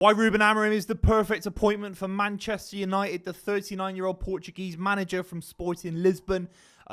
Why Ruben Amorim is the perfect appointment for Manchester United. The 39-year-old Portuguese manager from Sporting Lisbon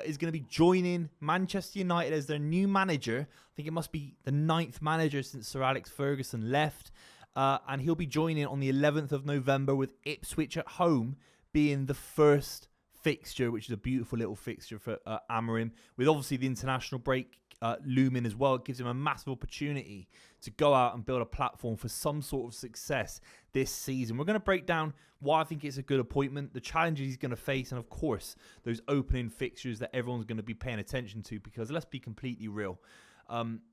is going to be joining Manchester United as their new manager. I think it must be the 9th manager since Sir Alex Ferguson left. And he'll be joining on the 11th of November with Ipswich at home being the first fixture, which is a beautiful little fixture for Amorim. With obviously the international break looming as well, it gives him a massive opportunity to go out and build a platform for some sort of success this season. We're going to break down why I think it's a good appointment, the challenges he's going to face, and of course, those opening fixtures that everyone's going to be paying attention to, because let's be completely real.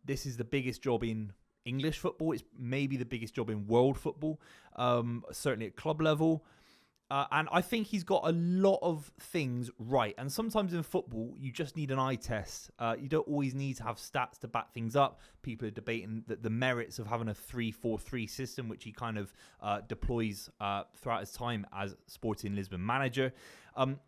This is the biggest job in English football. It's maybe the biggest job in world football, certainly at club level. And I think he's got a lot of things right. And sometimes in football, you just need an eye test. You don't always need to have stats to back things up. People are debating the merits of having a 3-4-3 system, which he kind of deploys throughout his time as Sporting Lisbon manager.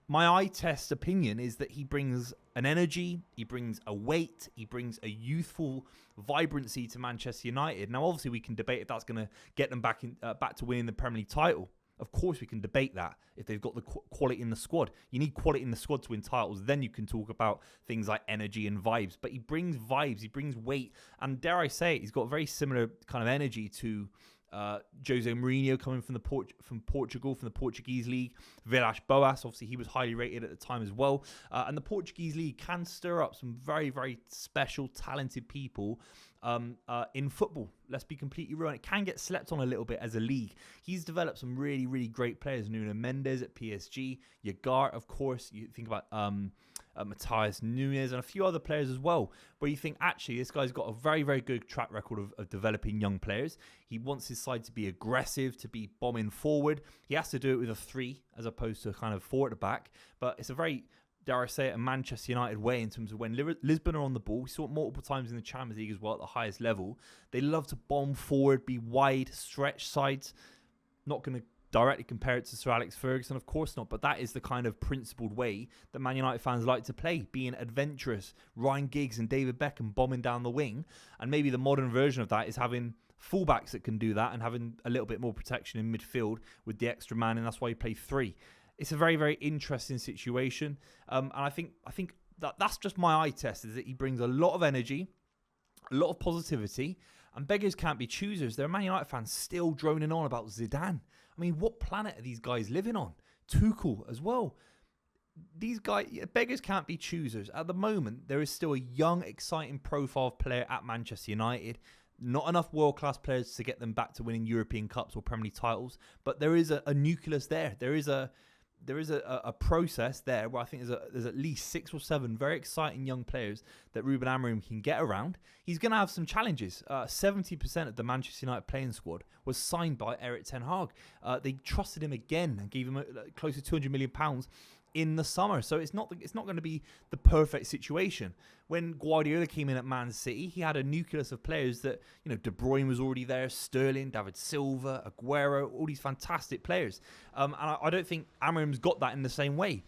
My eye test opinion is that he brings an energy, he brings a weight, he brings a youthful vibrancy to Manchester United. Now, obviously, we can debate if that's going to get them back to winning the Premier League title. Of course, we can debate that if they've got the quality in the squad. You need quality in the squad to win titles. Then you can talk about things like energy and vibes. But he brings vibes, he brings weight. And dare I say it, he's got very similar kind of energy to Jose Mourinho coming from Portugal, from the Portuguese league. Villas-Boas, obviously he was highly rated at the time as well. And the Portuguese league can stir up some very, very special, talented people in football. Let's be completely real. And it can get slept on a little bit as a league. He's developed some really, really great players. Nuno Mendes at PSG, Yagar, of course. You think about Matthias Nunes and a few other players as well, where you think, actually, this guy's got a very, very good track record of developing young players. He wants his side to be aggressive, to be bombing forward. He has to do it with a 3 as opposed to kind of 4 at the back. But it's a very, dare I say it, a Manchester United way in terms of when Lisbon are on the ball. We saw it multiple times in the Champions League as well at the highest level. They love to bomb forward, be wide, stretch sides. Not going to directly compare it to Sir Alex Ferguson, of course not, but that is the kind of principled way that Man United fans like to play, being adventurous. Ryan Giggs and David Beckham bombing down the wing, and maybe the modern version of that is having fullbacks that can do that and having a little bit more protection in midfield with the extra man, and that's why you play 3. It's a very, very interesting situation, and I think that's just my eye test, is that he brings a lot of energy, a lot of positivity, and beggars can't be choosers. There are Man United fans still droning on about Zidane. I mean, what planet are these guys living on? Tuchel as well. These guys, beggars can't be choosers. At the moment, there is still a young, exciting profile player at Manchester United. Not enough world-class players to get them back to winning European Cups or Premier League titles, but there is a nucleus there. There is a process there where I think there's at least 6 or 7 very exciting young players that Ruben Amorim can get around. He's going to have some challenges. 70% of the Manchester United playing squad was signed by Erik ten Hag. They trusted him again and gave him close to £200 million in the summer. So it's not going to be the perfect situation. When Guardiola came in at Man City, he had a nucleus of players that, De Bruyne was already there, Sterling, David Silva, Aguero, all these fantastic players. And I don't think Amorim's got that in the same way.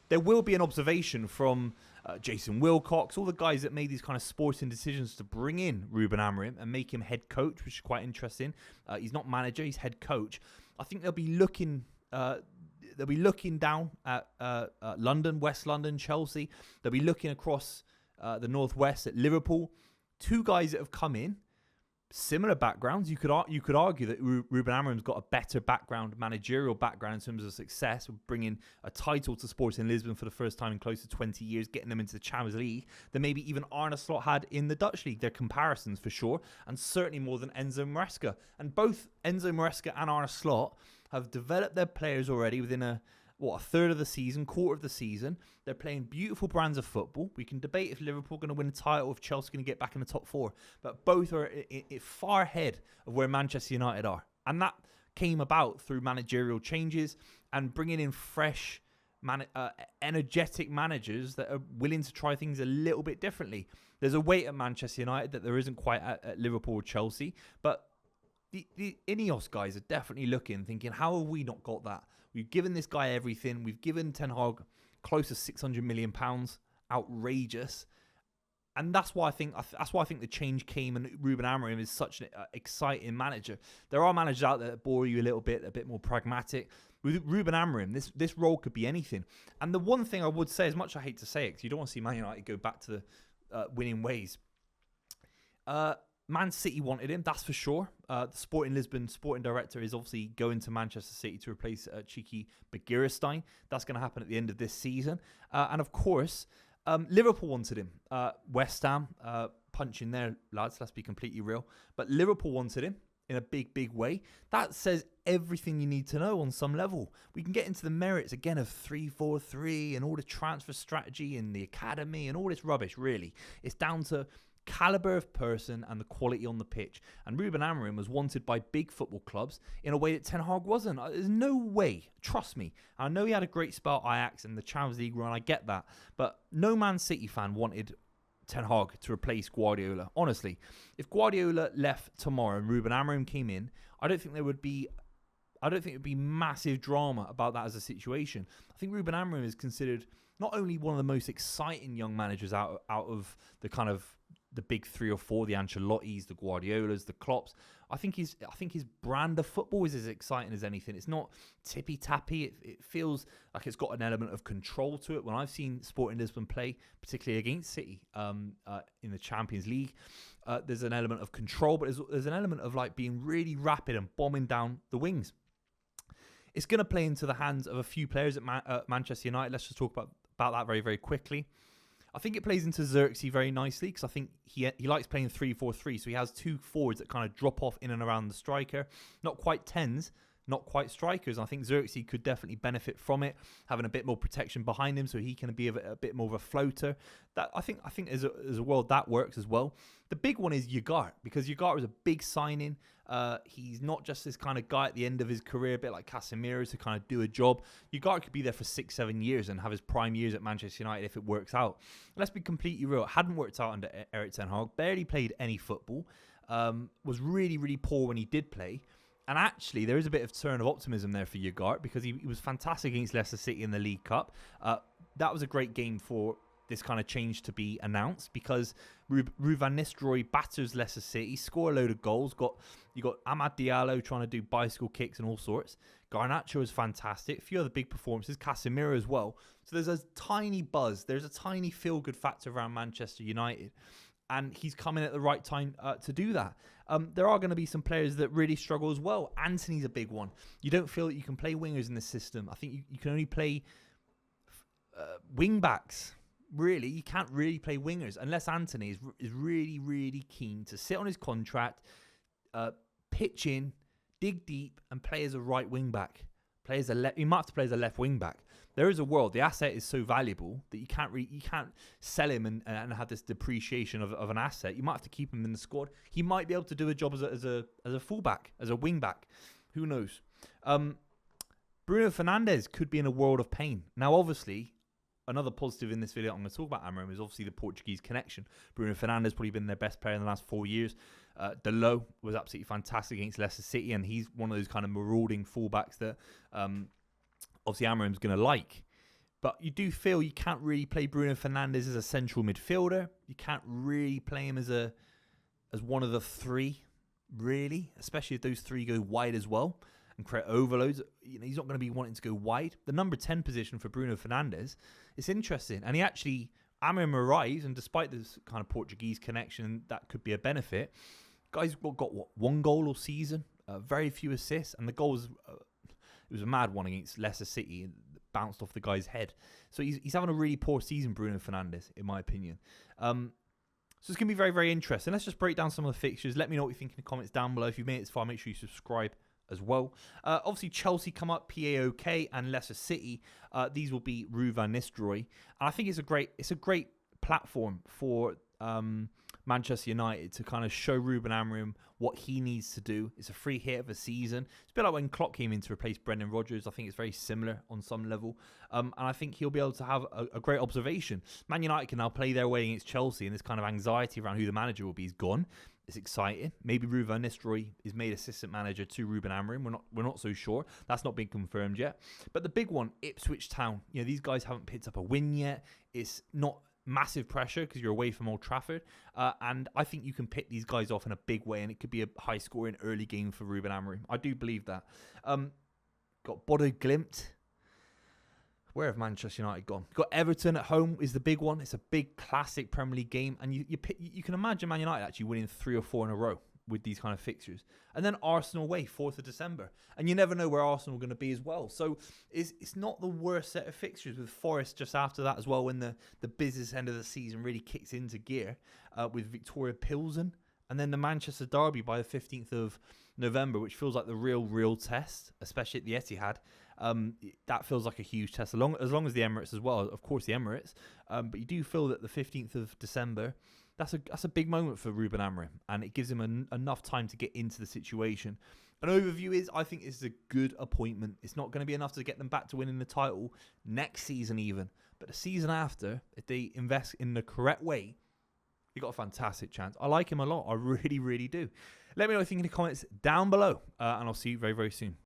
There will be an observation from Jason Wilcox, all the guys that made these kind of sporting decisions to bring in Ruben Amorim and make him head coach, which is quite interesting. He's not manager, he's head coach. I think they'll be looking down at London, West London, Chelsea. They'll be looking across the Northwest at Liverpool. 2 guys that have come in, similar backgrounds. You could argue that Ruben Amorim's got a better background, managerial background in terms of success, bringing a title to Sporting Lisbon for the first time in close to 20 years, getting them into the Champions League, than maybe even Arne Slot had in the Dutch league. They're comparisons for sure, and certainly more than Enzo Maresca. And both Enzo Maresca and Arne Slot have developed their players already within a third of the season, quarter of the season. They're playing beautiful brands of football. We can debate if Liverpool are going to win a title, if Chelsea are going to get back in the top 4. But both are far ahead of where Manchester United are. And that came about through managerial changes and bringing in fresh, energetic managers that are willing to try things a little bit differently. There's a weight at Manchester United that there isn't quite at Liverpool or Chelsea. But the Ineos guys are definitely thinking, how have we not got that? We've given this guy everything. We've given Ten Hag close to £600 million. Outrageous. And that's why I think the change came, and Ruben Amorim is such an exciting manager. There are managers out there that bore you a bit more pragmatic. With Ruben Amorim, this role could be anything. And the one thing I would say, as much as I hate to say it, because you don't want to see Man United go back to the winning ways. Man City wanted him, that's for sure. The Sporting Lisbon sporting director is obviously going to Manchester City to replace Cheeky Bagirstein. That's going to happen at the end of this season. And of course, Liverpool wanted him. West Ham, punching there, lads, let's be completely real. But Liverpool wanted him in a big way. That says everything you need to know on some level. We can get into the merits again of 3-4-3 and all the transfer strategy and the academy and all this rubbish, really. It's down to caliber of person and the quality on the pitch. And Ruben Amorim was wanted by big football clubs in a way that Ten Hag wasn't. There's no way, trust me. I know he had a great spell at Ajax and the Champions League run, I get that. But no Man City fan wanted Ten Hag to replace Guardiola. Honestly, if Guardiola left tomorrow and Ruben Amorim came in, I don't think it would be massive drama about that as a situation. I think Ruben Amorim is considered not only one of the most exciting young managers out of the kind of the big 3 or 4, the Ancelottis, the Guardiolas, the Klopps. I think his brand of football is as exciting as anything. It's not tippy-tappy. It feels like it's got an element of control to it. When I've seen Sporting Lisbon play, particularly against City in the Champions League, there's an element of control, but there's an element of like being really rapid and bombing down the wings. It's going to play into the hands of a few players at Manchester United. Let's just talk about that very, very quickly. I think it plays into Xerxes very nicely because I think he likes playing 3-4-3. So he has 2 forwards that kind of drop off in and around the striker. Not quite 10s, not quite strikers. And I think Xerxes could definitely benefit from it, having a bit more protection behind him so he can be a bit more of a floater. That I think as a world that works as well. The big one is Ugarte, because Ugarte was a big signing. He's not just this kind of guy at the end of his career, a bit like Casemiro, to kind of do a job. Ugarte could be there for 6-7 years and have his prime years at Manchester United if it works out. Let's be completely real. It hadn't worked out under Erik ten Hag. Barely played any football. Was really, really poor when he did play. And actually, there is a bit of turn of optimism there for Ugarte because he was fantastic against Leicester City in the League Cup. That was a great game for this kind of change to be announced because Ruud van Nistelrooy batters Leicester City, score a load of goals. You got Amad Diallo trying to do bicycle kicks and all sorts. Garnacho is fantastic. A few other big performances. Casemiro as well. So there's a tiny buzz. There's a tiny feel-good factor around Manchester United. And he's coming at the right time to do that. There are going to be some players that really struggle as well. Anthony's a big one. You don't feel that you can play wingers in this system. I think you can only play wing-backs. Really, you can't really play wingers unless Anthony is really, really keen to sit on his contract, pitch in, dig deep, and play as a right wing back. You might have to play as a left wing back. There is a world. The asset is so valuable that you can't sell him and have this depreciation of an asset. You might have to keep him in the squad. He might be able to do a job as a fullback, as a wing back. Who knows? Bruno Fernandes could be in a world of pain. Now, obviously, another positive in this video I'm going to talk about Amorim is obviously the Portuguese connection. Bruno Fernandes probably been their best player in the last 4 years. Delo was absolutely fantastic against Leicester City, and he's one of those kind of marauding fullbacks that obviously Amorim's going to like. But you do feel you can't really play Bruno Fernandes as a central midfielder. You can't really play him as one of the 3, really, especially if those 3 go wide as well and create overloads. He's not going to be wanting to go wide. The number 10 position for Bruno Fernandes, it's interesting. And Amorim arrives, and despite this kind of Portuguese connection, that could be a benefit. Guy's got 1 goal all season, very few assists, and the goal was it was a mad one against Leicester City, and bounced off the guy's head. So he's having a really poor season, Bruno Fernandes, in my opinion. So it's going to be very, very interesting. Let's just break down some of the fixtures. Let me know what you think in the comments down below. If you've made it this far, make sure you subscribe as well. Obviously, Chelsea come up, PAOK, and Leicester City. These will be Ruud van Nistelrooy, and I think it's a great platform for Manchester United to kind of show Ruben Amorim what he needs to do. It's a free hit of a season. It's a bit like when Klopp came in to replace Brendan Rodgers. I think it's very similar on some level, and I think he'll be able to have a great observation. Man United can now play their way against Chelsea, and this kind of anxiety around who the manager will be is gone. It's exciting. Maybe Ruud van Nistelrooy is made assistant manager to Ruben Amorim. We're not so sure. That's not been confirmed yet. But the big one, Ipswich Town. These guys haven't picked up a win yet. It's not massive pressure because you're away from Old Trafford. And I think you can pick these guys off in a big way, and it could be a high-scoring early game for Ruben Amorim. I do believe that. Got Bodo Glimt. Where have Manchester United gone? Got Everton at home is the big one. It's a big classic Premier League game, and you can imagine Man United actually winning 3 or 4 in a row with these kind of fixtures. And then Arsenal away, 4th of December. And you never know where Arsenal are going to be as well. So it's not the worst set of fixtures, with Forest just after that as well, when the business end of the season really kicks into gear, with Victoria Pilsen. And then the Manchester Derby by the 15th of November, which feels like the real test, especially at the Etihad. That feels like a huge test, as long as the Emirates as well. Of course, the Emirates. But you do feel that the 15th of December, that's a big moment for Ruben Amorim, and it gives him enough time to get into the situation. An overview is, I think this is a good appointment. It's not going to be enough to get them back to winning the title next season even, but the season after, if they invest in the correct way, you got a fantastic chance. I like him a lot. I really, really do. Let me know what you think in the comments down below, and I'll see you very, very soon.